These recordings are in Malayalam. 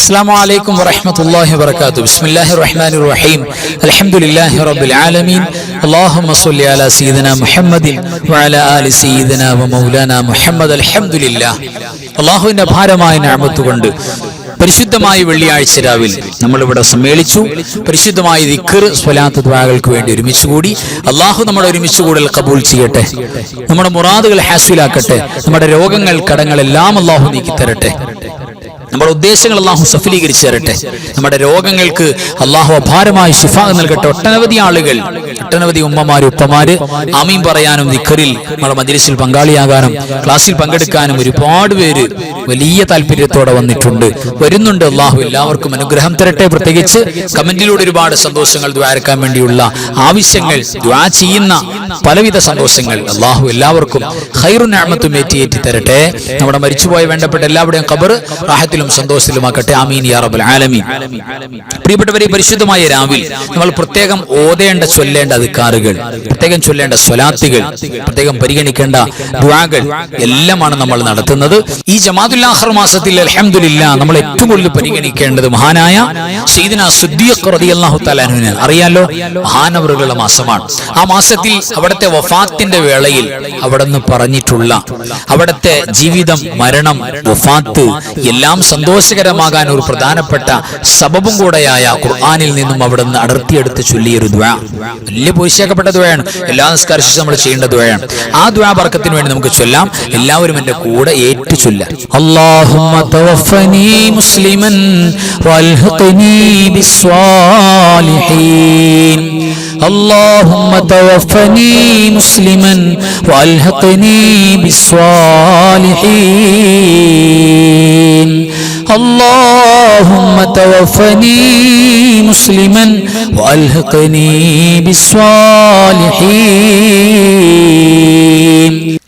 السلام عليكم ورحمة الله وبركاته. بسم الله الرحمن الرحيم. الحمد لله رب العالمين. اللهم صل على سيدنا محمد وعلى آل سيدنا ومولانا محمد. الحمد لله. അള്ളാഹുവിന്റെ അപാരമായ നിഅമത്ത് കൊണ്ട് പരിശുദ്ധമായ വെള്ളിയാഴ്ച രാവിൽ നമ്മളിവിടെ സമ്മേളിച്ചു. പരിശുദ്ധമായ ദിക്ർ, സ്വലാത്ത്, ദുആകൾക്ക് വേണ്ടി ഒരുമിച്ചുകൂടി. അള്ളാഹു നമ്മുടെ ഒരുമിച്ചുകൂടൽ കബൂൽ ചെയ്യട്ടെ. നമ്മുടെ മുറാദുകൾ ഹാസിലാക്കട്ടെ. നമ്മുടെ രോഗങ്ങൾ, കടങ്ങളെല്ലാം അള്ളാഹു നീക്കി തരട്ടെ. നമ്മുടെ ഉദ്ദേശങ്ങൾ അള്ളാഹു സഫലീകരിച്ചു തരട്ടെ. നമ്മുടെ രോഗങ്ങൾക്ക് അള്ളാഹു അപാരമായ ശിഫ നൽകട്ടെ. ഒട്ടനവധി ആളുകൾ, ഒട്ടനവധി ഉമ്മമാര്, ഉപ്പമാര് ആമീൻ പറയാനും ദിക്റിൽ നമ്മുടെ മജ്‌ലിസിൽ പങ്കാളിയാകാനും ക്ലാസ്സിൽ പങ്കെടുക്കാനും ഒരുപാട് പേര് വലിയ താല്പര്യത്തോടെ വരുന്നുണ്ട്. അള്ളാഹു എല്ലാവർക്കും അനുഗ്രഹം തരട്ടെ. പ്രത്യേകിച്ച് കമന്റിലൂടെ ഒരുപാട് സന്തോഷങ്ങൾ, ദുആക്കാൻ വേണ്ടിയുള്ള ആവശ്യങ്ങൾ, ദുആ ചെയ്യുന്ന പലവിധ സന്തോഷങ്ങൾ അള്ളാഹു എല്ലാവർക്കും ഖൈറുൻ നിഅമത്തും ഏറ്റി തരട്ടെ. നമ്മുടെ മരിച്ചുപോയ വേണ്ടപ്പെട്ട എല്ലാവരുടെയും ഖബർ റാഹത്തിലും സന്തോഷത്തിലുമാക്കട്ടെ. ആമീൻ യാ റബ്ബൽ ആലമീൻ. പ്രിയപ്പെട്ടവരെ, പരിശുദ്ധമായ രാവിൽ നമ്മൾ പ്രത്യേകം ഓതേണ്ട, ചൊല്ലേണ്ട അദ്കാറുകൾ, പ്രത്യേകം ചൊല്ലേണ്ട സ്വലാത്തുകൾ, പ്രത്യേകം പരിഗണിക്കേണ്ട ദുആകൾ എല്ലാമാണ് നമ്മൾ നടത്തുന്നത്. ഈ ജമാഅത്തുൽ ആഖിർ മാസത്തിൽ അൽഹംദുലില്ലാ നമ്മൾ ഏറ്റവും കൂടുതൽ പരിഗണിക്കേണ്ടത് മഹാനായ സയ്യിദുനാ സിദ്ദീഖ് റളിയല്ലാഹു തആല അൻഹുവിനെ അറിയാലോ. മഹാനവറുകളുടെ മാസമാണ്. ആ മാസത്തിൽ അവിടുത്തെ വഫാത്തിന്റെ വേളയിൽ അവിടുന്ന് പറഞ്ഞിട്ടുള്ള അവിടുത്തെ ജീവിതം, മരണം, വഫാത്ത് എല്ലാം സന്തോഷകരമാകാൻ ഒരു പ്രധാനപ്പെട്ട സബബും കൂടെയായ ഖുർആനിൽ നിന്നും അവിടുന്ന് അടർത്തിയെടുത്ത് ചൊല്ലിയൊരു ദുആ, വലിയ പോഷിയാക്കപ്പെട്ട ദുആയാണ്. എല്ലാ നിസ്കാരശേഷം നമ്മൾ ചെയ്യേണ്ട ദുആയാണ്. ആ ദുആ ബർക്കത്തിന് വേണ്ടി നമുക്ക് ചൊല്ലാം. എല്ലാവരും എൻ്റെ കൂടെ ഏറ്റു ചൊല്ലാം. അല്ലാഹുമ്മ തവഫനി മുസ്ലിമൻ വൽഹിഖ്നി ബിസ്സാലിഹീൻ. اللهم توفني مسلما والحقني بالصالحين. اللهم توفني مسلما والحقني بالصالحين.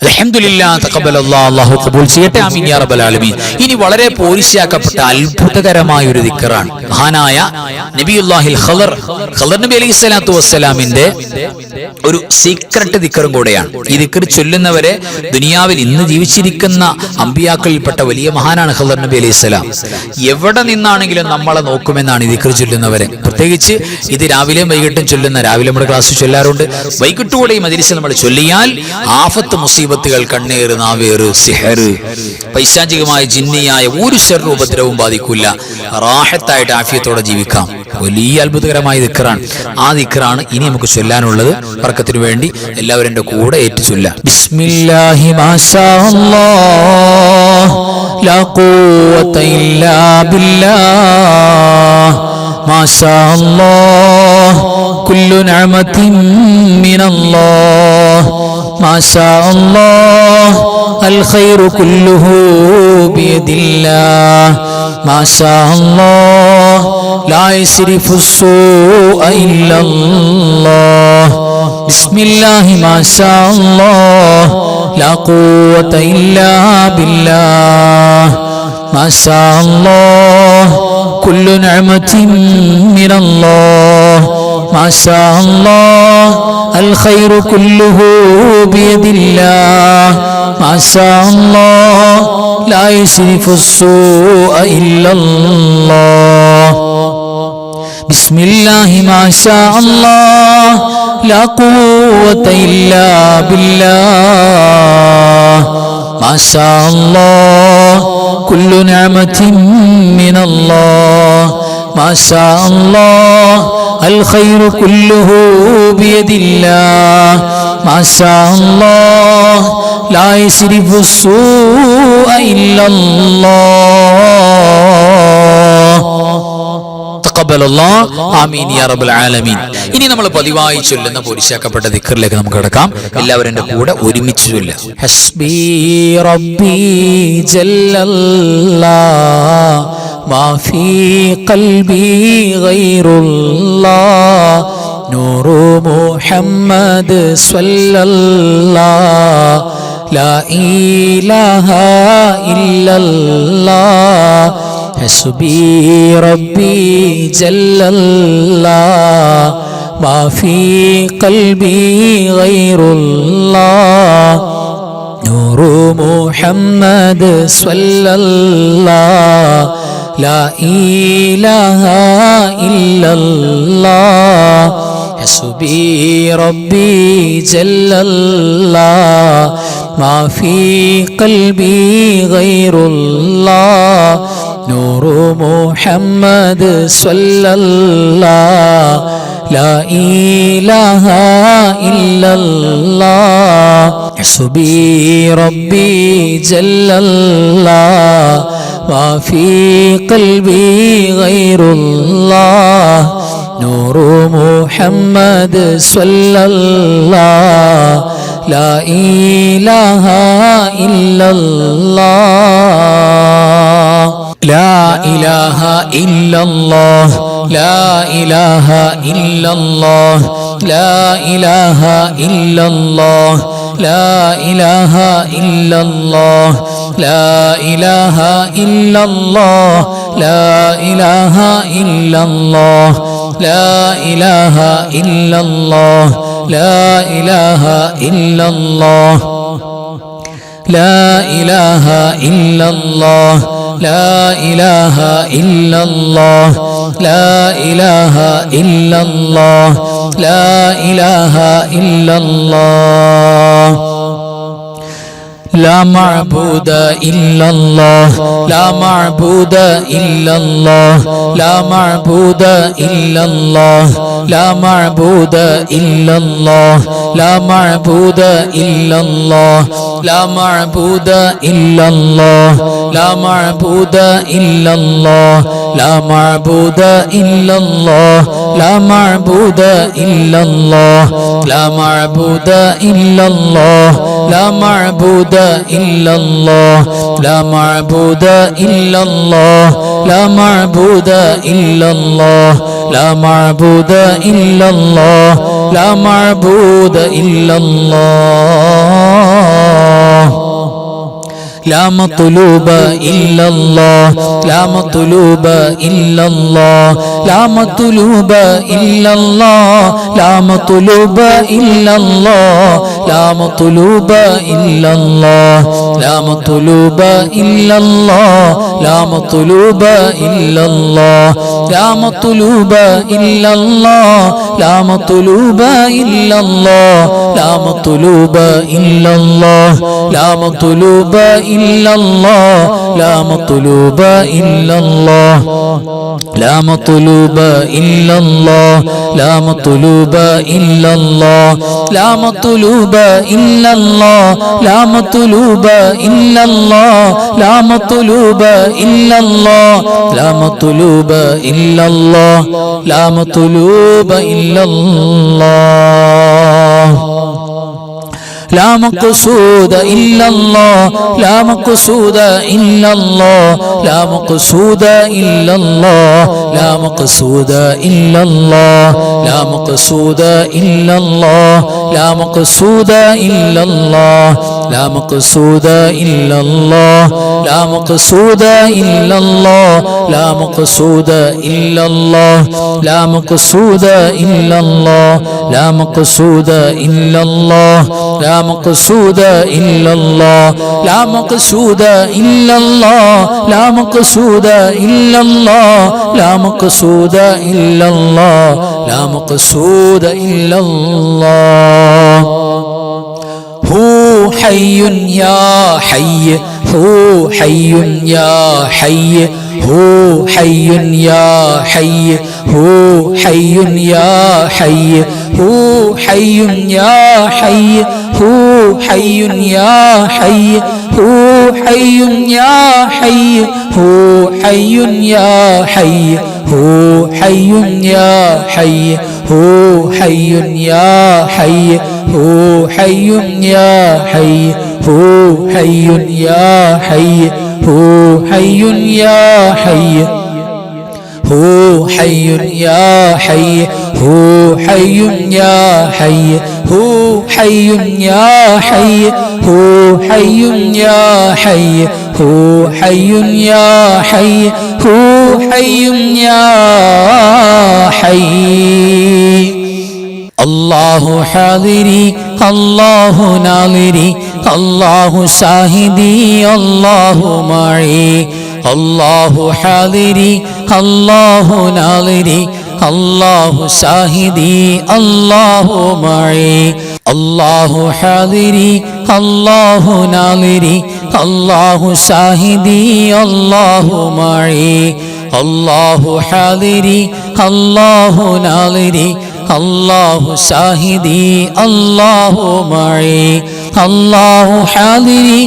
അൽഹംദുലില്ലാ, തഖബ്ബലല്ലാഹ്, അല്ലാഹു ഖബൂൽ ചെയ്യട്ടെ. ആമീൻ യാ റബ്ബൽ ആലമീൻ. ഇനി വളരെ പോരിശയാക്കപ്പെട്ട അത്ഭുതകരമായ ഒരു ദിക്റാണ്. മഹാനായ നബിയുല്ലാഹിൽ ഖദർ നബി അലൈഹിസ്സലാത്തു വസ്സലാമിന്റെ ഒരു സീക്രട്ട് ദിക്റും കൂടെയാണ്. ഈ ദിക്ർ ചൊല്ലുന്നവരെ ദുനിയാവിൽ ഇന്ന് ജീവിച്ചിരിക്കുന്ന അമ്പിയാക്കളിൽപ്പെട്ട വലിയ മഹാനാണ് ഖദർ നബി അലൈഹിസ്സലാം. എവിടെ നിന്നാണെങ്കിലും നമ്മളെ നോക്കുമെന്നാണ് ഈ ദിക്ർ ചൊല്ലുന്നവരെ. പ്രത്യേകിച്ച് ഇത് രാവിലെയും വൈകിട്ടും ചൊല്ലുന്ന, രാവിലെ നമ്മുടെ ക്ലാസ് ചൊല്ലാറുണ്ട്, വൈകിട്ടുകൂടെ ഈ മജ്‌ലിസിൽ നമ്മൾ ചൊല്ലിയാൽ ആഫത്ത്, മുസീബത്തുകൾ, കണ്ണേറ്, നാവേറ്, സിഹർ, പൈശാചികമായ ജിന്നിയായ ഒരു ശർറും ഉപദ്രവവും ബാധിക്കില്ല. റാഹത്തായിട്ട് ആഫിയത്തോടെ ജീവിക്കാം. വലിയ അത്ഭുതകരമായ ദിക്റാണ്. ആ ദിക്റാണ് ഇനി നമുക്ക് ചൊല്ലാനുള്ളത്. ബർക്കത്തിനു വേണ്ടി എല്ലാവരും എൻ്റെ കൂടെ ഏറ്റു ചൊല്ലാം. ബിസ്മില്ലാഹി മാഷാ അല്ലാഹ് ലാ ഖുവത ഇല്ലാ ബില്ലാഹ് മാഷാ അല്ലാഹ് കുല്ലു നിഅമത്തിൻ മിനല്ലാഹ് മാഷാ അല്ലാഹ് അൽ ഖൈറു കുല്ലുഹു ബിയദില്ലാഹ് മാഷാ അല്ലാഹ് ലാ യസ്രിഫു സ്സൂഅ ഇല്ലല്ലാഹ്. ബിസ്മില്ലാഹി മാഷാ അല്ലാഹ് ലാ ഖുവത ഇല്ലാ ബില്ലാഹ് മാഷാ അല്ലാഹ് കുല്ലു നിഅമത്തിൻ മിനല്ലാഹ് മാഷാ അല്ലാഹ് അൽ ഖൈറു കുല്ലുഹു ബിയദില്ലാഹ് മാഷാ അല്ലാഹ് ലാ യസ്രിഫു സ്സൂഅ ഇല്ലല്ലാഹ്. ബിസ്മില്ലാഹി മാഷാ അല്ലാഹ് ലാ ഖുവത ഇല്ലാ ബില്ലാഹ് മാഷാ അല്ലാഹ് കുല്ലു നിഅമത്തിൻ മിനല്ലാഹ് മാഷാ അല്ലാഹ് അൽ ഖൈറു കുല്ലുഹു ബിയദില്ലാഹ് മാഷാ അല്ലാഹ് ലാ യസ്രിഫു സ്സൂഅ ഇല്ലല്ലാഹ്. തഖബ്ബലല്ലാഹ്. ആമീൻ യാ റബ്ബൽ ആലമീൻ. ഇനി നമ്മൾ പതിവായി ചൊല്ലുന്ന പോരിശാക്കപ്പെട്ട ദിക്റിലേക്ക് നമുക്ക് കടക്കാം. എല്ലാവരും എൻ്റെ കൂടെ ഒരുമിച്ച് ചൊല്ലാം. ഹസ്ബി റബ്ബി ജല്ലല്ലാഹ് മാ ഫീ ഖൽബി ഗൈറുല്ലാഹ് നൂറു മുഹമ്മദ് സ്വല്ലല്ലാഹ് ലാ ഇലാഹ ഇല്ലല്ലാഹ് ഹസ്ബി റബ്ബി ജല്ലല്ലാഹ് മാ ഫീ ഖൽബി ഗൈറുല്ലാഹ് നൂറു മുഹമ്മദ് സ്വല്ലല്ലാഹ് لا إله إلا الله حسبي ربي جل الله ما في قلبي غير الله نور محمد صلى الله لا إله إلا الله حسبي ربي جل الله ما في قلبي غير الله نور محمد صلى الله لا إله إلا الله لا إله إلا الله لا إله إلا الله لا إله إلا الله لا إله إلا الله لا إله إلا الله لا إله إلا الله لا إله إلا الله لا إله إلا الله لا إله إلا الله لا إله إلا الله لا إله إلا الله لا إله إلا الله لا معبود إلا الله لا معبود إلا الله لا معبود إلا الله لا معبود إلا الله لا معبود إلا الله لا معبود إلا الله لا معبود إلا الله لا معبود إلا الله لا معبود إلا الله لا معبود إلا الله لا معبود إلا الله لا معبود إلا الله لا معبود إلا الله لا معبود إلا الله لا معبود إلا الله لا مطلوب إلا الله لا مطلوب إلا الله لا مطلوب إلا الله لا مطلوب إلا الله لا مطلوب إلا الله لا مطلوب إلا الله لا مطلوب إلا الله لا مطلوب إلا الله لا مطلوب إلا الله لا مطلوب إلا الله لا مطلوب إلا الله لا مطلوب إلا الله لا مطلوب إلا الله لا مطلوب إلا الله لا مطلوب إلا الله لا مطلوب إلا الله لا مطلوب إلا الله لا مطلوب إلا الله لا مطلوب إلا الله لا مقصود إلا الله لا مقصود إلا الله لا مقصود إلا الله لا مقصود إلا الله لا مقصود إلا الله لا مقصود إلا الله لا مقصود إلا الله لا مقصود إلا الله لا مقصود إلا الله لا مقصود إلا الله لا مقصود إلا الله لا مقصود إلا الله لا مقصود إلا الله لا مقصود إلا الله لا مقصود إلا الله لا مقصود إلا الله هو حي يا حي هو حي يا حي هو حي يا حي هو حي يا حي هو حي يا حي هو حي يا حي هو حي يا حي هو حي يا حي هو حي يا حي هو حي يا حي هو حي يا حي هو حي يا حي هو حي يا حي هو حي يا حي هو حي يا حي هو حي يا حي هو حي يا حي هو حي يا حي هو حي يا حي الله حاضري الله ناظري الله شاهدي الله معي അല്ലാഹു ഹാദിരി അല്ലാഹു നാദിരി അല്ലാഹു ഷാഹിദി അല്ലാഹു മഈ അല്ലാഹു ഹാദിരി അല്ലാഹു നാദിരി അല്ലാഹു ഷാഹിദി അല്ലാഹു മഈ അല്ലാഹു ഹാദിരി അല്ലാഹു നാദിരി അല്ലാഹു ഷാഹിദി അല്ലാഹു മഈ അല്ലാഹു ഹാദിരി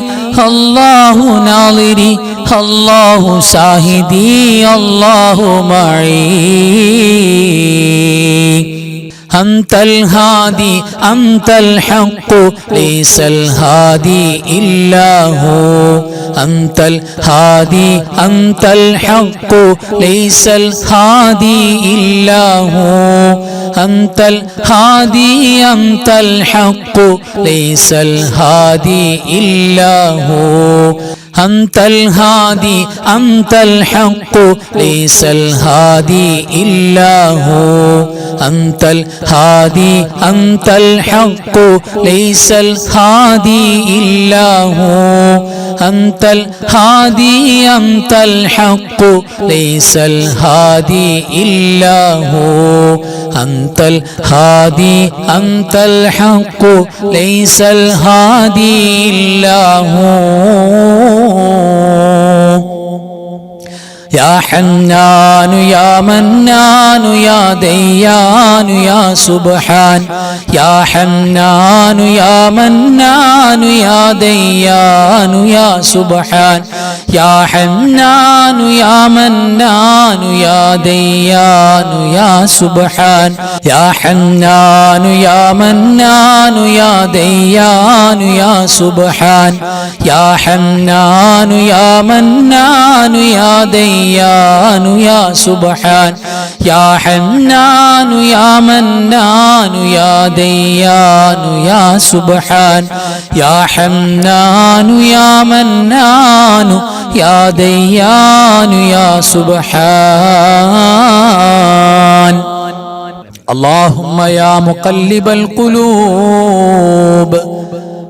അല്ലാഹു നാദിരി അല്ലാഹു ഷാഹിദി അല്ലാഹു മഈ അൻതൽ ഹാദി അൻതൽ ഹഖ് ലൈസൽ ഹാദി ഇല്ലാ ഹു അൻതൽ ഹാദി അൻതൽ ഹഖ് ലൈസൽ ഹാദി ഇല്ലാ ഹു അൻതൽ ഹാദി അൻതൽ ഹഖ് ലൈസൽ ഹാദി ഇല്ലാ ഹു അൻതൽ ഹാദി അൻതൽ ഹഖ് ലൈസൽ ഹാദി ഇല്ലാ ഹു അൻതൽ ഹാദി അൻതൽ ഹഖ് ലൈസൽ ഹാദി ഇല്ലാ ഹു അൻതൽ ഹാദി അൻതൽ ഹഖ് ലൈസൽ ഹാദി ഇല്ലാ ഹു അൻതൽ ഹാദി അൻതൽ ഹഖ് ലൈസൽ ഹാദി ഇല്ലാ ഹു يا حنان يا منان يا ديان يا سبحان يا حنان يا منان يا ديان يا سبحان يا حنان يا منان يا ديان يا سبحان يا حنان يا منان يا ديان يا سبحان يا حنان يا منان يا ديان يا سبحان يا حنان يا منان يا ديان يا سبحان يا حنان يا منان يا ديان يا سبحان اللهم يا مقلب القلوب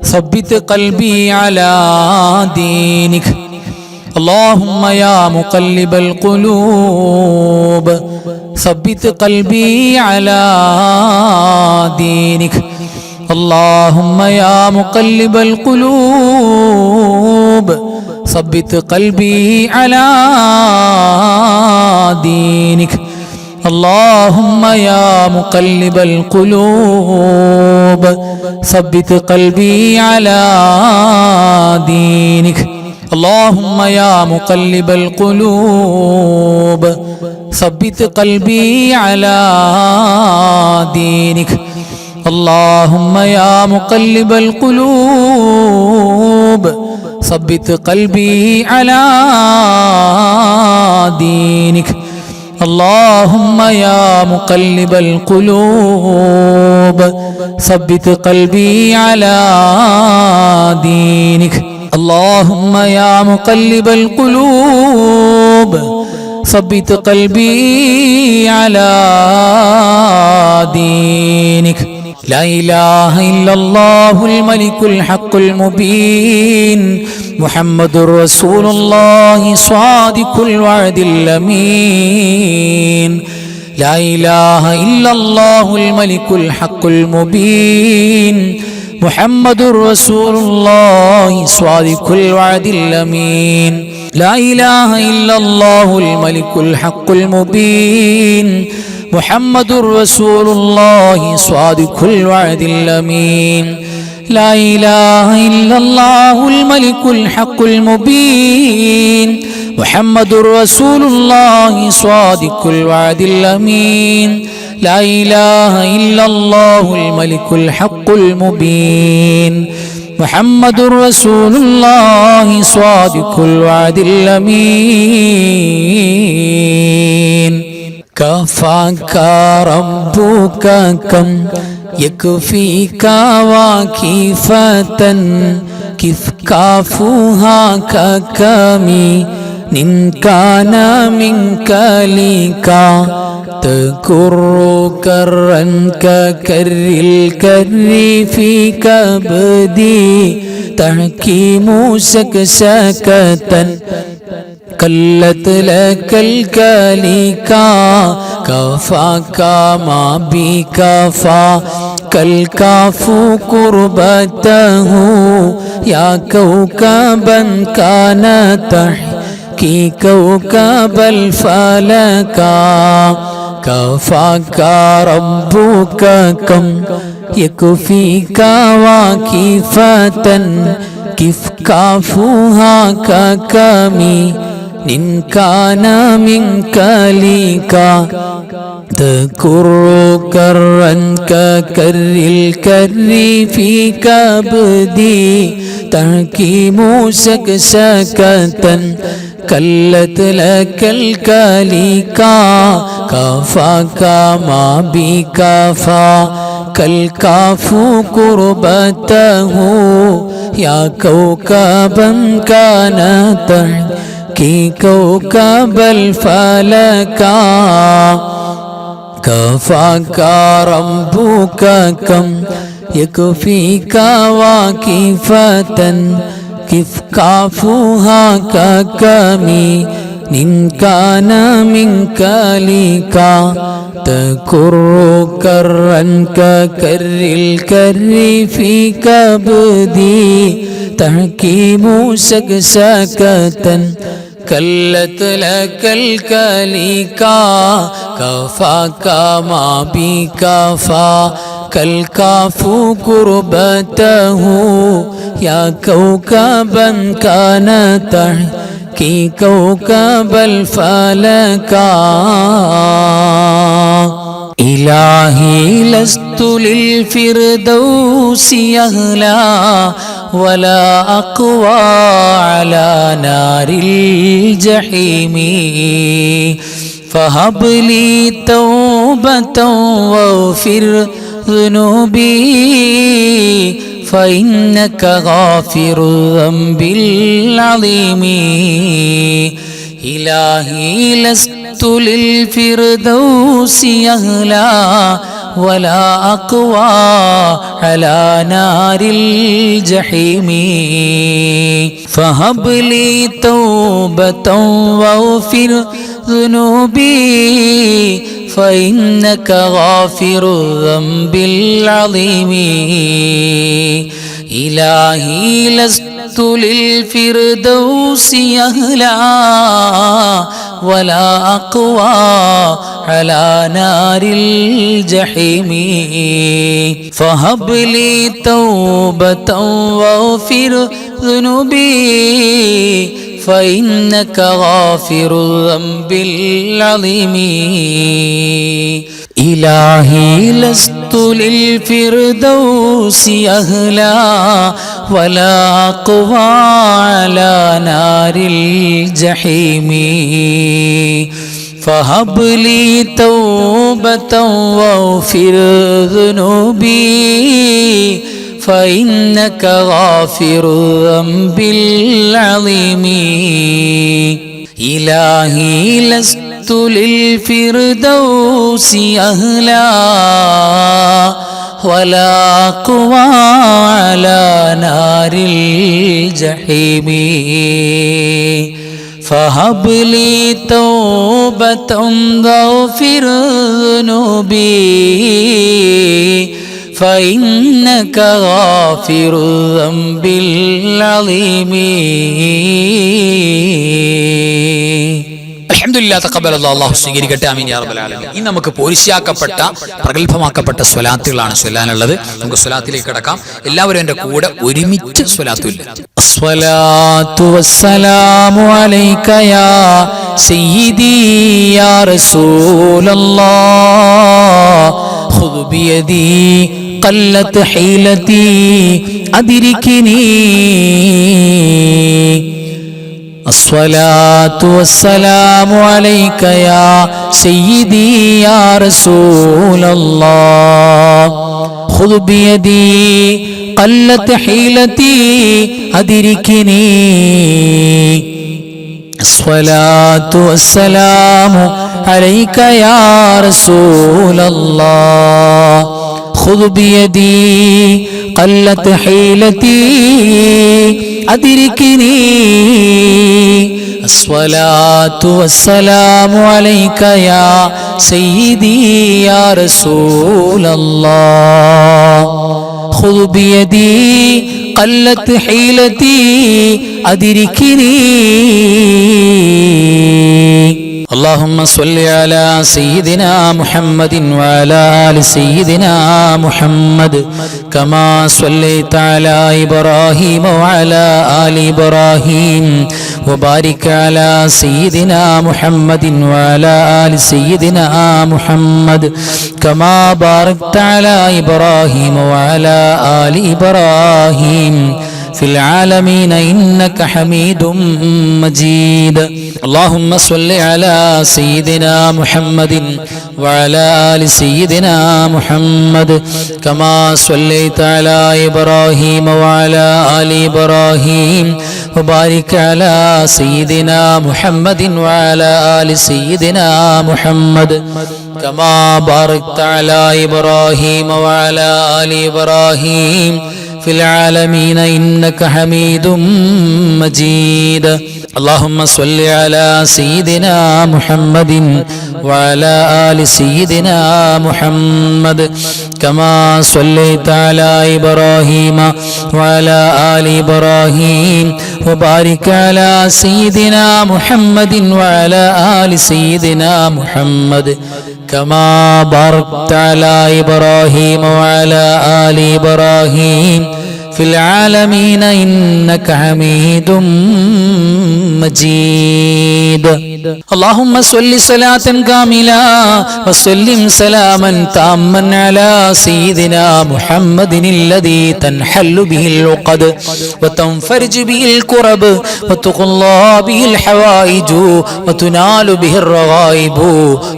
ثبت قلبي على دينك اللهم يا مقلب القلوب ثبت قلبي على دينك اللهم يا مقلب القلوب ثبت قلبي على دينك اللهم يا مقلب القلوب ثبت قلبي على دينك اللهم يا مقلب القلوب ثبت قلبي على دينك اللهم يا مقلب القلوب ثبت قلبي على دينك اللهم يا مقلب القلوب ثبت قلبي على دينك اللهم يا مقلب القلوب ثبت قلبي على دينك لا إله إلا الله الملك الحق المبين محمد رسول الله صادق الوعد الأمين لا إله إلا الله الملك الحق المبين محمد رسول الله صادق الوعد الأمين لا إله إلا الله الملك الحق المبين محمد رسول الله صادق الوعد الأمين لا إله إلا الله الملك الحق المبين محمد رسول الله صادق الوعد الأمين لا إله إلا الله الملك الحق المبين محمد رسول الله صادق الوعد الأمين كفاك ربك كم يكفيك واكفة كيف كافوها ككمي إن كان منك لك تكر كرا ككر الكر في كبدي تحكيم سكسكة قلت لك الكليكا كفاك ما بكفى كالكاف قربته يا كوكبا كان تحكي كوكب الفلكا كفاك ربك كم يكفيك واكفة كف كافها ككمي إن كان منك ليكا تكر كرا ككر الكر في كبدي تحكيم سكسكة كلت لك الكليكا كفاك ما بكفى كالكاف قربته يا كوكبا كان تحكي كوكب الفلكا كفاك ربك كم يكفيك واكفة كف كافها ككمي إن كان منك ليكا تكر كرا ككر الكر في كبدي تحكيم سكسكة كلت لك الكليكا كفاك ما بكفى كالكاف قربته يا كوكبا كان تحكي كوكب الفلكا إلهي لست للفردوس أهلا ولا أقوى على نار الجحيم فهب لي توبة واغفر ذنوبي فإنك غافر الذنب العظيم إلهي لست للفردوس أهلا ولا أقوى على نار الجحيم فهب لي توبة واغفر ذنوبي فإنك غافر الذنب العظيم إلهي لست للفردوس أهلا ولا أقوى على نار الجحيم فهب لي توبة واغفر ذنوبي فإنك غافر الذنب العظيم إلهي لست للفردوس أهلا ولا أقوى على نار الجحيم فهب لي توبة واغفر ذنوبي فإنك غافر الذنب العظيم إلهي لست للفردوس أهلا ولا أقوى على نار الجحيم فهب لي توبة واغفر ذنوبي فإنك غافر الذنب العظيم അൽഹംദുലില്ലാ തഖബ്ബലല്ലാഹു അല്ലാഹു സ്വീകരിക്കട്ടെ ആമീൻ യാ റബ്ബൽ ആലമീൻ. ഇനി നമുക്ക് പോരിശാക്കപ്പെട്ട പ്രഗൽഭമാക്കപ്പെട്ട സ്വലാത്തുകളാണ് ചൊല്ലാനുള്ളത്. നമുക്ക് സ്വലാത്തിലേക്ക് കടക്കാം. എല്ലാവരും എൻ്റെ കൂടെ ഒരുമിച്ച് സ്വലാത്തു ചൊല്ലുക. അസ്സലാത്തു വസ്സലാമു അലൈക യാ സയ്യിദി യാ റസൂലല്ലാഹ് ഖുദ് ബിയദി ഖല്ലത് ഹീലതി അദ്രികിനി الصلاة والسلام عليك يا سيدي يا رسول الله خذ بيدي قلت حيلتي أدركني الصلاة والسلام عليك يا رسول الله خذ بيدي قلت حيلتي أدركني الصلاة والسلام عليك يا سيدي يا رسول الله خذ بيدي قلت حيلتي أدركني اللهم صل على سيدنا محمد وعلى آل سيدنا محمد كما صليت على إبراهيم وعلى آل إبراهيم وبارك على سيدنا محمد وعلى آل سيدنا محمد كما باركت على إبراهيم وعلى آل إبراهيم في العالمين إنك حميد مجيد اللهم صل على سيدنا محمد وعلى آل سيدنا محمد كما صليت على إبراهيم وعلى آل إبراهيم وبارك على سيدنا محمد وعلى آل سيدنا محمد كما باركت على إبراهيم وعلى آل إبراهيم في العالمين إنك حميد مجيد اللهم صل على سيدنا محمد وعلى آل سيدنا محمد كما صليت على إبراهيم وعلى آل إبراهيم وبارك على سيدنا محمد وعلى آل سيدنا محمد كما باركت على إبراهيم وعلى آل إبراهيم في العالمين إنك حميد مجيد اللهم صل صلاة كاملة وسلم سلاما تاما على سيدنا محمد الذي تنحل به العقد وتنفرج به الكرب وتقضى به الحوائج وتنال به الرغائب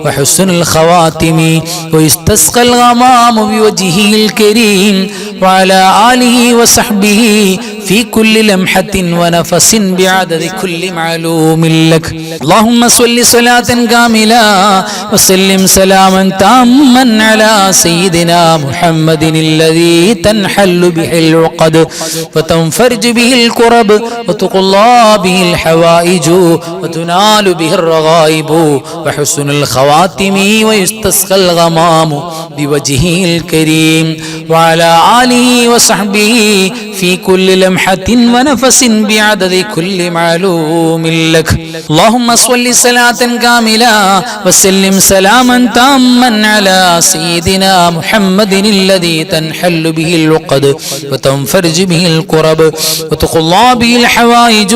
وحسن الخواتم ويستسقى الغمام بوجهه الكريم وعلى آله وصحبه في كل لمحة ونفس بعدد كل معلوم لك اللهم صل صلاة كاملة وسلم سلاما تاما على سيدنا محمد الذي تنحل به العقد وتنفرج به الكرب وتقضى به الحوائج وتنال به الرغائب وحسن الخواتم ويستسقى الغمام بوجهه الكريم وعلى آله وصحبه في كل لمحة ونفس بعدد كل معلوم لك اللهم صل صلاة كاملة وسلم سلاما تاما على سيدنا محمد الذي تنحل به العقد وتنفرج به الكرب وتقضى به الحوائج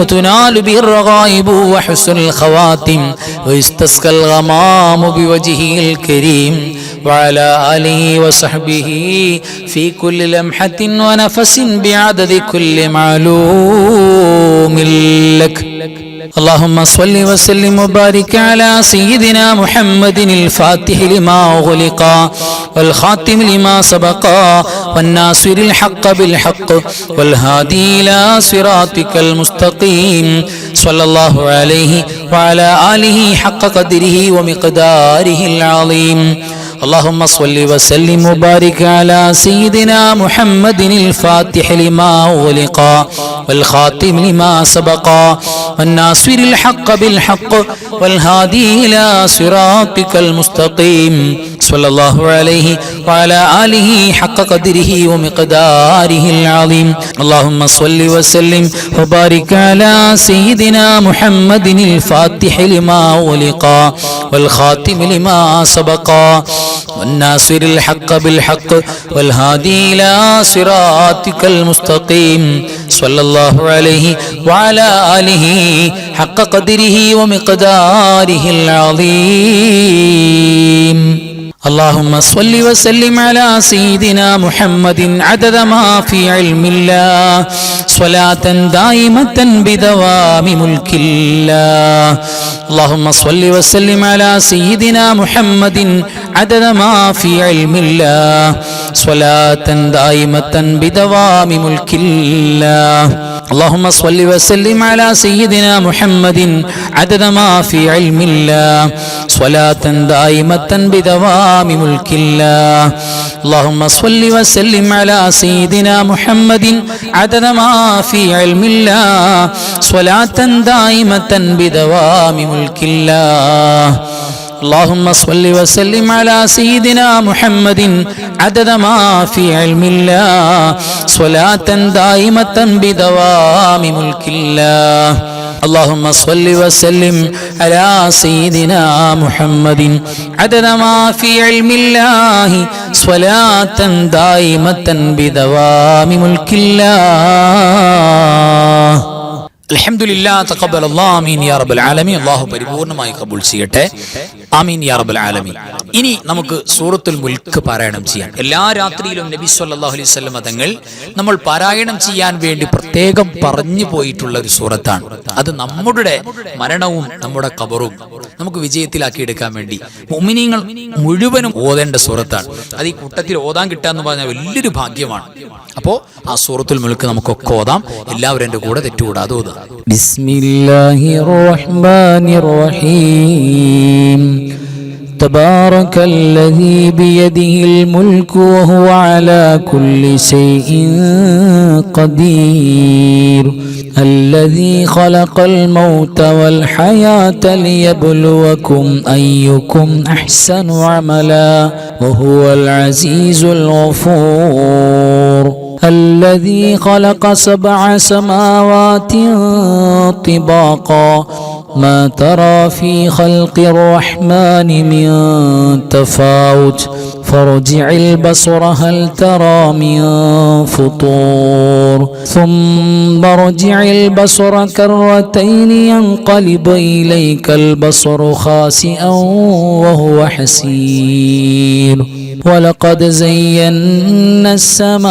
وتنال به الرغائب وحسن الخواتم ويستسقى الغمام بوجهه الكريم وعلى آله وصحبه في كل لمحة ونفس بعدد كل معلوم لك اللهم صل وسلم وبارك على سيدنا محمد الفاتح لما أغلق والخاتم لما سبق والناصر الحق بالحق والهادي إلى صراطك المستقيم صلى الله عليه وعلى آله حق قدره ومقداره العظيم اللهم صل وسلم وبارك على سيدنا محمد الفاتح لما أغلق والخاتم لما سبق والناصر الحق بالحق والهادي إلى صراطك المستقيم صلى الله عليه وعلى آله حق قدره ومقداره العظيم اللهم صل وسلم وبارك على سيدنا محمد الفاتح لما أغلق والخاتم لما سبق والناصر الحق بالحق والهادي إلى صراطك المستقيم صلى الله عليه وعلى آله حق قدره ومقداره العظيم اللهم صل وسلم على سيدنا محمد عدد ما في علم الله صلاة دائمة بدوام ملك الله اللهم صل وسلم على سيدنا محمد عدد ما في علم الله صلاة دائمة بدوام ملك الله اللهم صل وسلم على سيدنا محمد عدد ما في علم الله صلاة دائمة بدوام ملك الله. اللهم صل وسلم على سيدنا محمد عدد ما في علم الله صلاة دائمة بدوام ملك الله. اللهم صل وسلم على سيدنا محمد عدد ما في علم الله صلاة دائمة بدوام ملك الله. اللهم صل وسلم على سيدنا محمد عدد ما في علم الله صلاة دائمة بدوام ملك الله. അൽഹംദുലില്ലാഹ് തഖബ്ബലല്ലാഹു ആമീൻ യാ റബ്ബൽ ആലമീൻ. അല്ലാഹു പരിപൂർണമായി കബൂൽ ചെയ്യട്ടെ. ആമീൻ യാ റബ്ബൽ ആലമീൻ. ഇനി നമുക്ക് സൂറത്തുൽ മുൽക്ക് പാരായണം ചെയ്യാം. എല്ലാ രാത്രിയിലും നബി സല്ലല്ലാഹു അലൈഹി വസല്ലം തങ്ങൾ നമ്മൾ പാരായണം ചെയ്യാൻ വേണ്ടി പ്രത്യേകം പറഞ്ഞു പോയിട്ടുള്ള ഒരു സൂറത്താണ്. അത് നമ്മുടെ മരണവും നമ്മുടെ ഖബറും നമുക്ക് വിജയത്തിലാക്കി എടുക്കാൻ വേണ്ടി മുഅ്മിനീങ്ങൾ മുഴുവനും ഓതേണ്ട സൂറത്താണ്. അത് ഈ കൂട്ടത്തിൽ ഓതാൻ കിട്ടാന്ന് പറഞ്ഞാൽ വലിയൊരു ഭാഗ്യമാണ്. അപ്പോൾ ആ സൂറത്തുൽ മുൽക്ക് നമുക്കൊക്കെ ഓതാം. എല്ലാവരും എൻ്റെ കൂടെ തെറ്റുകൂടാതെ ഓതുക. ബിസ്മില്ലാഹിർ റഹ്മാനിർ റഹീം. تبارك الذي بيده الملك وهو على كل شيء قدير الذي خلق الموت والحياة ليبلوكم أيكم أحسن عملا وهو العزيز الغفور الذي خلق 7 سماوات طباقا ما ترى في خلق الرحمن من تفاوت فارجع البصر هل ترى من فطور ثم ارجع البصر كرتين ينقلب إليك البصر خاسئا وهو حسير ولقد زينا السماء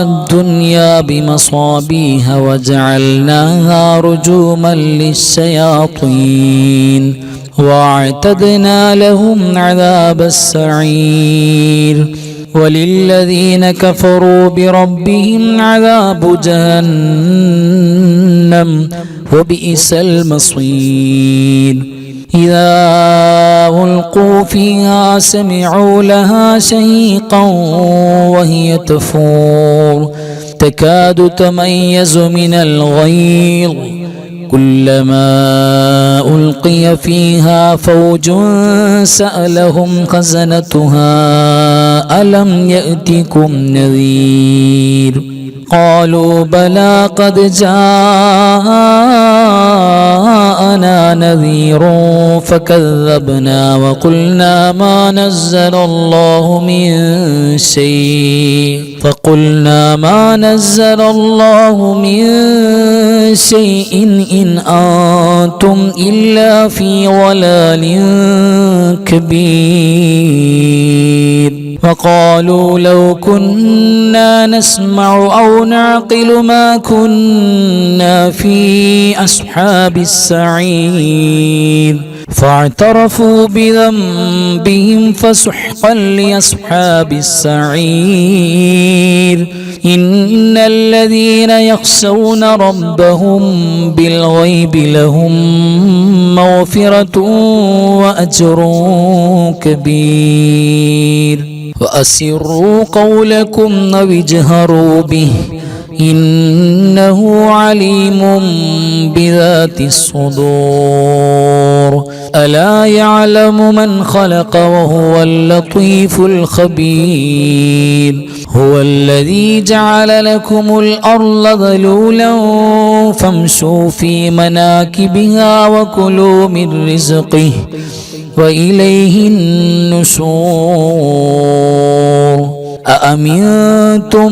الدنيا بمصابيح وجعلناها رجوما للشياطين واعتدنا لهم عذاب السعير وللذين كفروا بربهم عذاب جهنم وبئس المصير إذا ألقوا فيها سمعوا لها شهيقا وهي تفور تكاد تميز من الغيظ كلما ألقي فيها فوج سألهم خزنتها ألم يأتكم نذير قالوا بلى قد جاءنا نذير فكذبنا وقلنا ما نزل الله من شيء إن أنتم إلا في ضلال كبير وقالوا لو كنا نسمع أو نعقل ما كنا في أصحاب السعير فاعترفوا بذنبهم فسحقا لأصحاب السعير إن الذين يخشون ربهم بالغيب لهم مغفرة وأجر كبير وأسروا قولكم أو اجهروا به إنه عليم بذات الصدور ألا يعلم من خلق وهو اللطيف الخبير هو الذي جعل لكم الأرض ذلولا فامشوا في مناكبها وكلوا من رزقه وإليه النشور أأمنتم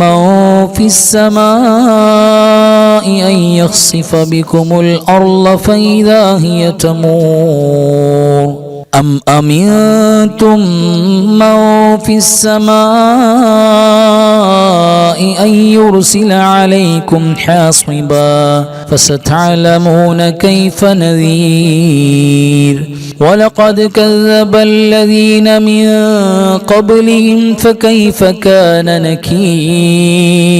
من في السماء أن يخسف بكم الأرض فإذا هي تمور أم أمنتم من في السماء أن يرسل عليكم حاصبا فستعلمون كيف نذير ولقد كذب الذين من قبلهم فكيف كان نكير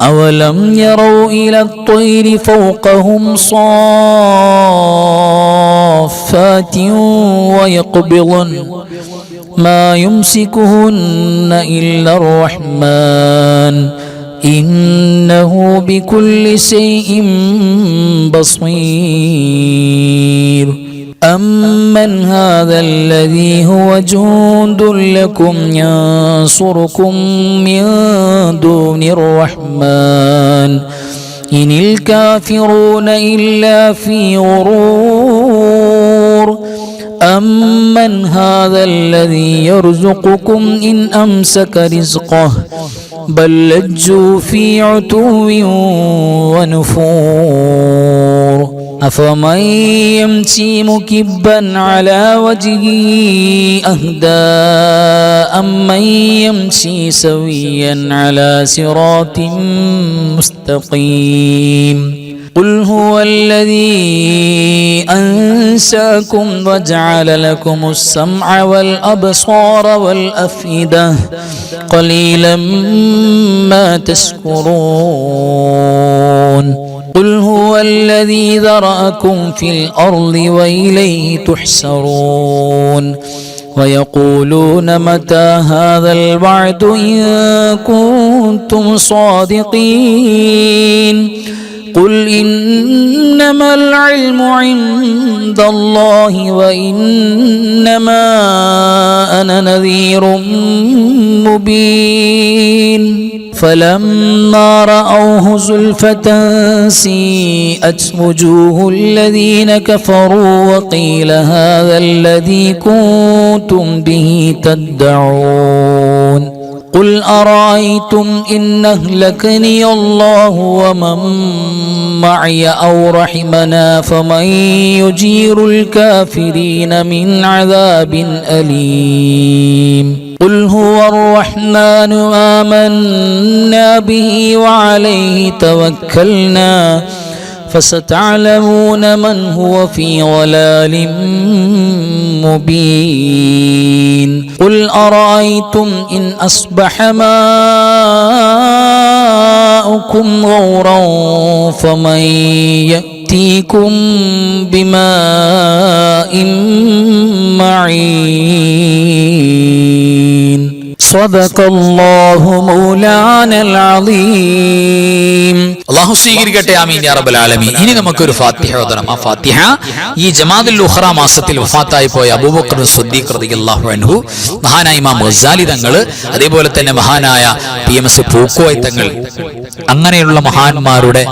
أولم يروا إلى الطير فوقهم صافات ويقبضن ما يمسكهن إلا الرحمن إنه بكل شيء بصير أمن هذا الذي هو جند لكم ينصركم من دون الرحمن إن الكافرون إلا في غرور أمن هذا الذي يرزقكم إن أمسك رزقه بل لجوا في عتو ونفور أفمن يمشي مكبا على وجهه أهدى أمن يمشي سويا على صراط مستقيم قل هو الذي أنشأكم وجعل لكم السمع والأبصار والأفئدة قليلا ما تشكرون قل هو الذي ذرأكم في الأرض وإليه تحشرون ويقولون متى هذا الوعد إن كنتم صادقين قل إنما العلم عند الله وإنما أنا نذير مبين فلما رأوه زلفة سيئت وجوه الذين كفروا وقيل هذا الذي كنتم به تدعون قل أرأيتم إن أهلكني الله ومن معي أو رحمنا فمن يجير الكافرين من عذاب أليم قل هو الرحمن آمنا به وعليه توكلنا فستعلمون من هو في ضلال مبين قل أرأيتم إن أصبح ماؤكم غورا فمن يأتيكم بماء معين صدق الله مولانا العظيم അല്ലാഹു സ്വീകരിക്കട്ടെ ആമീൻ യാ റബ്ബൽ ആലമീൻ. ഇനി നമുക്കൊരു ഫാത്തിഹ ഓതണം. ആ ഫാത്തിഹ ഈ ജമാദുൽ ഉഖ്റ മാസത്തിൽ വഫാത്തായി പോയ അബൂബക്കർ സിദ്ദീഖ് റളിയല്ലാഹു അൻഹു, മഹാനായ ഇമാം ഗസാലി തങ്ങൾ, അതേപോലെ തന്നെ മഹാനായ PMS പൂക്കോയ തങ്ങൾ, അങ്ങനെയുള്ള മഹാന്മാരുടെ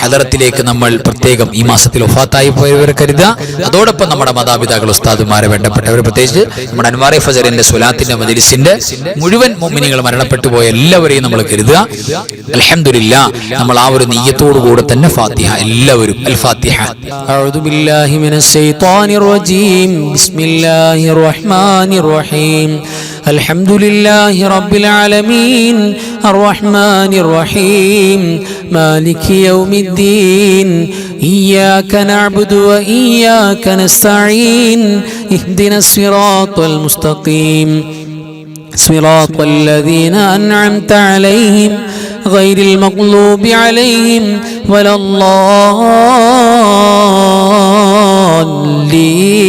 ഹദറത്തിലേക്ക് നമ്മൾ പ്രത്യേകം ഈ മാസത്തിൽ വഫാത്തായി പോയവരെ കരുതുക. അതോടൊപ്പം നമ്മുടെ മാതാപിതാക്കൾ, ഉസ്താദുമാരെ, വേണ്ടപ്പെട്ടവർ, പ്രത്യേകിച്ച് നമ്മുടെ അൻവാറെ ഫജറിന്റെ സ്വലാത്തിന്റെ മജ്ലിസിന്റെ മുഴുവൻ മുഅ്മിനീങ്ങൾ മരണപ്പെട്ടു പോയ എല്ലാവരെയും നമ്മൾ കരുതുക. അൽഹംദുലില്ലാ, നമ്മൾ ആ ഒരു നിയ്യത്തോടു കൂടെ തന്നെ ഫാത്തിഹ എല്ലാവരും. അൽ ഫാത്തിഹ. അഊദു ബില്ലാഹി മിനശ് ശൈത്വാനിർ റജീം. ബിസ്മില്ലാഹിർ റഹ്മാനിർ റഹീം. അൽഹംദുലില്ലാഹി റബ്ബിൽ ആലമീൻ അർറഹ്മാനിർ റഹീം മാലികി യൗമിദ്ദീൻ ഇയ്യാക നഅ്ബുദു വ ഇയ്യാക നസ്തഈൻ ഇഹ്ദിനസ് സിറാത്തൽ മുസ്തഖീം صراط الذين أنعمت عليهم غير المغضوب عليهم ولا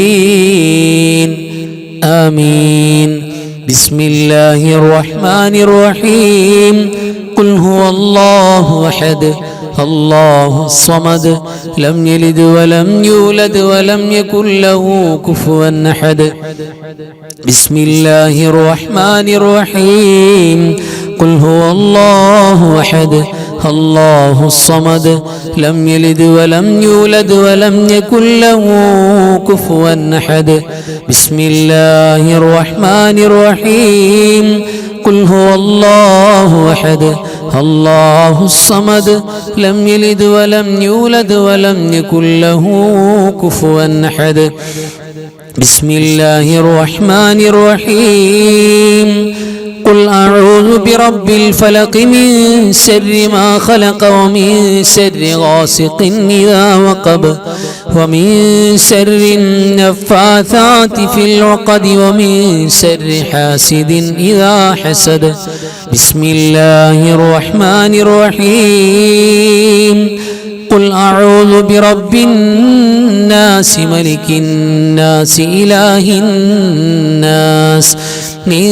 الضالين آمين بسم الله الرحمن الرحيم قل هو الله أحد الله الصمد لم يلد ولم يولد ولم يكن له كفوا أحد بسم الله الرحمن الرحيم قل هو الله أحد الله الصمد لم يلد ولم يولد ولم يكن له كفوا أحد بسم الله الرحمن الرحيم قل هو الله أحد الله الصمد لم يلد ولم يولد ولم يكن له كفوا أحد بسم الله الرحمن الرحيم قل أعوذ برب الفلق من شر ما خلق ومن شر غاسق إذا وقب ومن شر النفاثات في العقد ومن شر حاسد إذا حسد بسم الله الرحمن الرحيم قل أعوذ برب الناس ملك الناس إله الناس من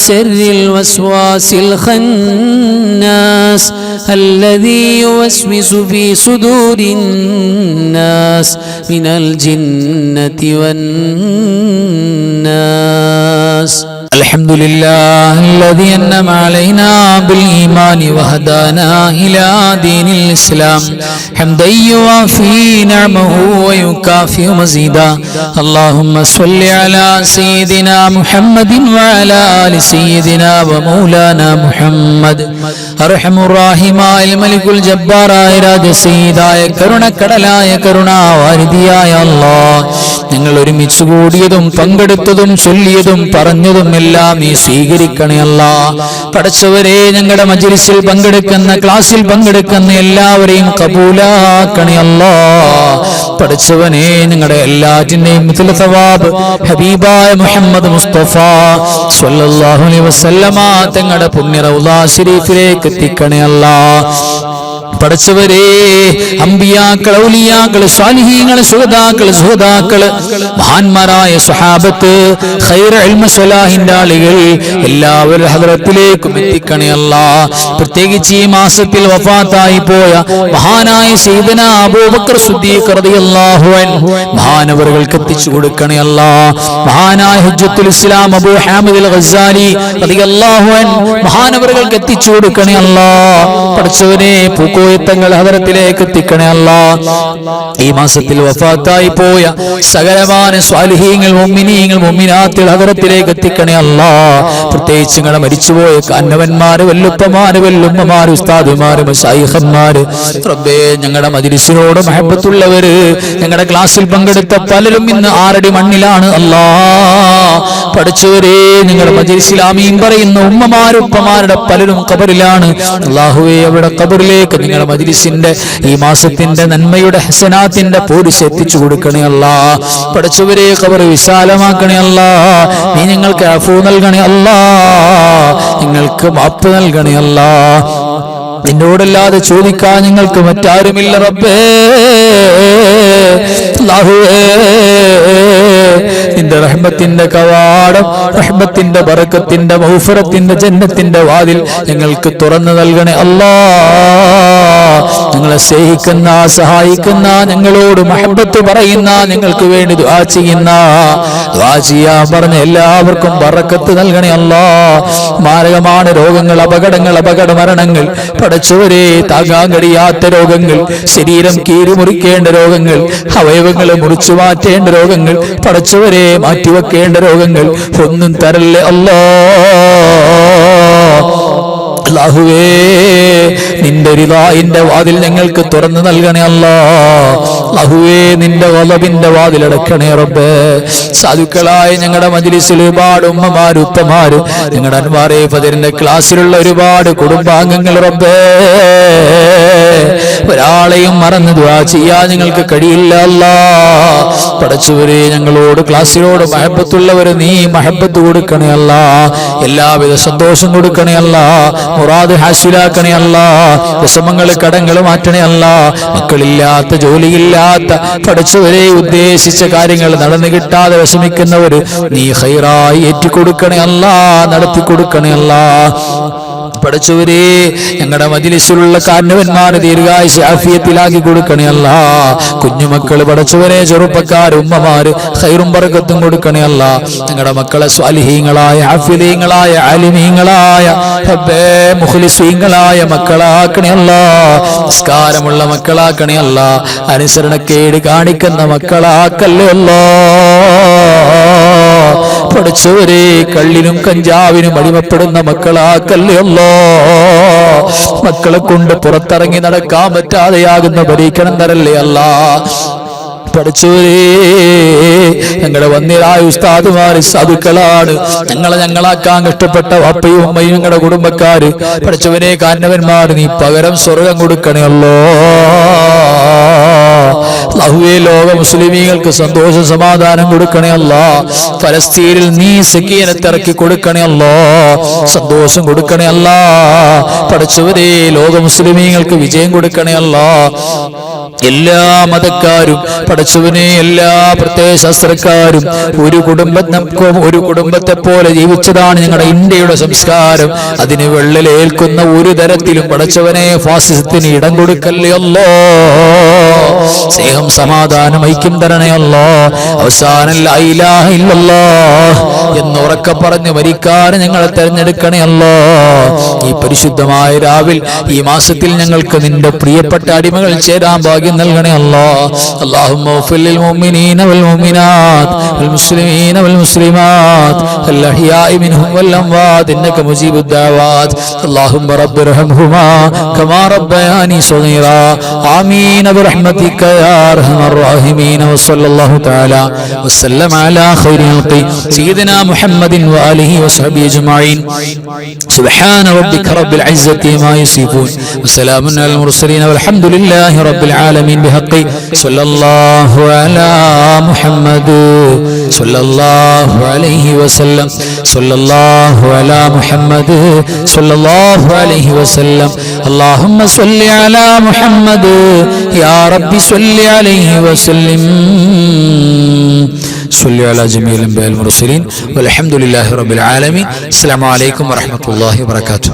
شر الوسواس الخناس الذي يوسوس في صدور الناس من الجنة والناس الحمد لله الذي أنعم علينا بالإيمان وهدانا إلى دين الإسلام حمدا يوافي نعمه ويكافئ مزيدا اللهم صل على سيدنا محمد وعلى آل سيدنا ومولانا محمد أرحم الراحمين الملك الجبار إراد سيداയ കരുണക്കടലായ കരുണാവാരിധിയായ അല്ലാഹ് ഞങ്ങൾ ഒരുമിച്ച് കൂടിയതും പങ്കെടുത്തതും ചൊല്ലിയതും പറഞ്ഞതും എല്ലാം നീ സ്വീകരിക്കണേ അല്ലാഹ്. പടച്ചവരെ, ഞങ്ങളുടെ മജ്‌ലിസിൽ പങ്കെടുക്കുന്ന, ക്ലാസ്സിൽ പങ്കെടുക്കുന്ന എല്ലാവരെയും കബൂലാക്കണേ അല്ലാഹ്. പടച്ചവനെ, ഞങ്ങളുടെ എല്ലാറ്റിന്റെയും മിഥ്ല സവാബ് ഹബീബായ മുഹമ്മദ് മുസ്തഫ സ്വല്ലല്ലാഹു അലൈഹി വസല്ലമ തങ്ങളുടെ പുണ്യ റൗള ശരീഫിലേക്ക് എത്തിക്കണേ അല്ലാഹ്. പടച്ചവരെ, അമ്പിയാക്കൾ, ഔലിയാക്കൾ, സ്വാലിഹീങ്ങൾ, ശുഹദാക്കൾ, സുഹദാക്കൾ, മഹാന്മാരായ സ്വഹാബത്ത്, ഖൈർ ഇൽമ സ്വലാഹിന്റെ ആളുകൾ എല്ലാവരും ഹദ്റത്തിലേക്കും എത്തിക്കണേ അല്ലാഹ്. പ്രത്യേകിച്ച് ഈ മാസത്തിൽ വഫാത്തായി പോയ മഹാനായ സയ്യിദനാ അബൂബക്കർ സിദ്ദീഖ് റളിയല്ലാഹു അൻഹു മഹാനവറുകൾക്ക് എത്തിച്ചു കൊടുക്കണേ അല്ലാഹ്. മഹാനായ ഹുജ്ജത്തുൽ ഇസ്ലാം അബൂ ഹാമിദ് അൽ ഗസ്സാലി റളിയല്ലാഹു അൻഹു മഹാനവറുകൾക്ക് എത്തിച്ചു കൊടുക്കണേ അല്ലാഹ്. പടച്ചവനെ, പൂക്കോയത്തങ്ങൾ ഹദറത്തിലേക്ക് എത്തിക്കണേ അല്ലാഹ്. ഈ മാസത്തിൽ വഫാത്തായി പോയ സകലമാന സ്വാലിഹീങ്ങൾ, മുഅ്മിനീങ്ങൾ, മുഅ്മിനാത്തുകൾ ഹദറത്തിലേക്ക് എത്തിക്കണേ അല്ലാഹ്. പ്രത്യേകിച്ച് ഞങ്ങളെ മരിച്ചുപോയ കാരണവന്മാര്, വല്ലുപ്പമാര്, വല്ലുമ്മമാര്, ഉസ്താദുമാര്, മശായിഖന്മാര്, റബ്ബേ, ഞങ്ങളുടെ മജ്‌ലിസിനോട് മഹബത്തുള്ളവര്, ഞങ്ങളുടെ ക്ലാസ്സിൽ പങ്കെടുത്ത പലരും ഇന്ന് ആറടി മണ്ണിലാണ് അല്ലാഹ്. പഠിച്ചവരെ, നിങ്ങളുടെ മജ്‌ലിസിൽ ആമീൻ പറയുന്ന ഉമ്മമാരും ഉപ്പമാരുടെ പലരും ഖബറിലാണ് അല്ലാഹുവേ. അവരുടെ ഖബറിലേക്ക് നിങ്ങളുടെ മജ്‌ലിസിന്റെ ഈ മാസത്തിന്റെ നന്മയുടെ ഹസനാത്തിന്റെ പോരിശ എത്തിച്ചു കൊടുക്കണേ അല്ലാഹ്. പഠിച്ചവരെ, ഖബർ വിശാലമാക്കണേ അല്ലാഹ്. നീ ഞങ്ങൾക്ക് അഫൂ നൽകണേ അല്ലാഹ്. നിങ്ങൾക്ക് മാപ്പ് നൽകണേ അല്ലാഹ്. നിന്നോടല്ലാതെ ചോദിക്കാൻ ഞങ്ങൾക്ക് മറ്റാരുമില്ല റബ്ബേ. അല്ലാഹുവേ, നിന്റെ റഹ്മത്തിന്റെ കവാടം, റഹ്മത്തിന്റെ ബറക്കത്തിന്റെ മഗ്ഫിറത്തിന്റെ ജന്നത്തിന്റെ വാതിൽ ഞങ്ങൾക്ക് തുറന്നു നൽകണേ അല്ലാഹ്. ഞങ്ങളെ സ്നേഹിക്കുന്ന, സഹായിക്കുന്ന, ഞങ്ങളോട് മഹബത്ത് പറയുന്ന, ഞങ്ങൾക്ക് വേണ്ടി ദുആ ചെയ്യുന്ന, ദുആ ചെയ്യാൻ പറഞ്ഞ എല്ലാവർക്കും ബറക്കത്ത് നൽകണേ അല്ലാഹ്. മാരകமான രോഗങ്ങൾ, അപകടങ്ങൾ, അപകട മരണങ്ങൾ, പടച്ചവരെ, താങ്ങാൻ കഴിയാത്ത രോഗങ്ങൾ, ശരീരം കീറി മുറിക്കേണ്ട രോഗങ്ങൾ, അവയവങ്ങൾ മുറിച്ചു മാറ്റേണ്ട രോഗങ്ങൾ, പടച്ചവരെ മാറ്റിവെക്കേണ്ട രോഗങ്ങൾ ഒന്നും തരല്ലേ അല്ലാഹുവേ. നിന്റെ റിളായിന്റെ വാതിൽ ഞങ്ങൾക്ക് തുറന്നു നൽകണേ അല്ലാഹുവേ. നിന്റെ ഗളബിന്റെ വാതിൽ അടക്കണേ റബ്ബേ. സാധുക്കളായ ഞങ്ങളുടെ മജ്‌ലിസിൽ ഒരുപാട് ഉമ്മമാര്, ഉപ്പമാര്, ഞങ്ങളുടെ അൻവാറെ ഫദറിന്റെ ക്ലാസ്സിലുള്ള ഒരുപാട് കുടുംബാംഗങ്ങൾ റബ്ബേ, ഒരാളെയും മറന്ന് ദുആ ചെയ്യാൻ ഞങ്ങൾക്ക് കഴിയില്ല അല്ലാഹ്. പടച്ചവരെ, ഞങ്ങളോട് ക്ലാസ്സിനോട് മഹബത്തുള്ളവര് നീ മഹബത്ത് കൊടുക്കണേ അല്ലാഹ്. എല്ലാവിധ സന്തോഷം കൊടുക്കണേ അല്ലാഹ്. മുറാദ് ഹാസിലാക്കണേ അല്ലാഹ്. വിഷമങ്ങൾ, കടങ്ങൾ മാറ്റണേ അല്ലാഹ്. മക്കളില്ലാത്ത, ജോലിയില്ലാത്ത, പടച്ചവരെ ഉദ്ദേശിച്ച കാര്യങ്ങൾ നടന്നു കിട്ടാതെ വിഷമിക്കുന്നവര് നീ ഖൈറായി ഏറ്റിക്കൊടുക്കണേ അല്ലാഹ്, നടത്തി കൊടുക്കണേ അല്ലാഹ്. പടച്ചവരെ, ഞങ്ങളുടെ മജ്‌ലിസിലുള്ള കാരണവന്മാരെ ദീർഘായുസ്സ് ആഫിയത്തിലാക്കി കൊടുക്കണേ അല്ലാഹ്. കുഞ്ഞുമക്കള്, പടച്ചവരെ, ചെറുപ്പക്കാര്, ഉമ്മമാര് ഖൈറും ബറക്കത്തും കൊടുക്കണേ അല്ലാഹ്. ഞങ്ങളുടെ മക്കളെ സ്വാലിഹീങ്ങളായ, ഹാഫിളീങ്ങളായ, ആലിമീങ്ങളായ, റബ്ബേ, മുഖ്ലിസീങ്ങളായ മക്കളാക്കണേ അല്ലാഹ്. നിസ്കാരമുള്ള മക്കളാക്കണേ അല്ലാഹ്. അനുസരണക്കേട് കാണിക്കുന്ന മക്കളാക്കല്ലേ അല്ലാഹ്. പഠിച്ചവരെ, കള്ളിനും കഞ്ചാവിനും അടിമപ്പെടുന്ന മക്കളാക്കല്ലേ അല്ലാഹ്. മക്കളെ കൊണ്ട് പുറത്തിറങ്ങി നടക്കാൻ പറ്റാതെയാകുന്ന പരീക്ഷണം തരല്ലേ അല്ലാഹ്. പഠിച്ചവരേ, ഞങ്ങളുടെ വന്യരായ ഉസ്താദുമാര് സാധുക്കളാണ്. ഞങ്ങളാക്കാൻ കഷ്ടപ്പെട്ട വാപ്പയും ഉമ്മയും ഞങ്ങളുടെ കുടുംബക്കാര് പഠിച്ചവനെ കാരണവന്മാർ, നീ പകരം സ്വർഗം കൊടുക്കണേ അല്ലോ. അല്ലാഹുവേ, ലോക മുസ്ലിമീങ്ങൾക്ക് സന്തോഷ സമാധാനം കൊടുക്കണേ അല്ലാ. ഫലസ്തീനിൽ നീ സക്കീനത്ത് ഇറക്കി കൊടുക്കണേ അല്ലാ, സന്തോഷം കൊടുക്കണേ അല്ലാ. പഠിച്ചവരെ, ലോക മുസ്ലിമീങ്ങൾക്ക് വിജയം കൊടുക്കണേ അല്ലാ. എല്ലാ മതക്കാരും പഠിച്ചവനെ, എല്ലാ പ്രത്യയശാസ്ത്രക്കാരും ഒരു കുടുംബത്തെ പോലെ ജീവിച്ചതാണ് ഞങ്ങളുടെ ഇന്ത്യയുടെ സംസ്കാരം. അതിന് വെള്ളലേൽക്കുന്ന ഒരു തരത്തിലും പഠിച്ചവനെ ഫാസിസത്തിന് ഇടം കൊടുക്കല്ലേ അല്ലോ. സ്നേഹം, സമാധാനം, ഐക്യം തരണേ അല്ലോ. അവസാനം ലാ ഇലാഹ ഇല്ലല്ലാഹ് എന്ന് ഉറക്കെ പറഞ്ഞ് മരിക്കാൻ ഞങ്ങളെ തെരഞ്ഞെടുക്കണേ അല്ലോ. ഈ പരിശുദ്ധമായ രാവിൽ, ഈ മാസത്തിൽ ഞങ്ങൾക്ക് നിന്റെ പ്രിയപ്പെട്ട അടിമകൾ ചേരാൻ ഭാഗ്യം നൽകണേ അല്ലാ. اللهم اغفر للمؤمنين والمؤمنات والمسلمين والمسلمات الأحياء منهم والأموات إنك مجيب الدعوات. اللهم رب ارحمهما كما ربياني صغيرا. آمين برحمتك يا أرحم الراحمين. وصلى الله تعالى وسلم على خير خلقه سيدنا محمد وآله وصحبه أجمعين. سبحان ربك رب العزة ما يصفون وسلام على المرسلين والحمد لله رب العالمين. بحق صلى الله على محمد صلى الله عليه وسلم صلى الله على محمد صلى الله عليه وسلم. اللهم صل على محمد يا رب صل عليه وسلم. صل على جميع الأنبياء المرسلين والحمد لله رب العالمين. السلام عليكم ورحمة الله وبركاته.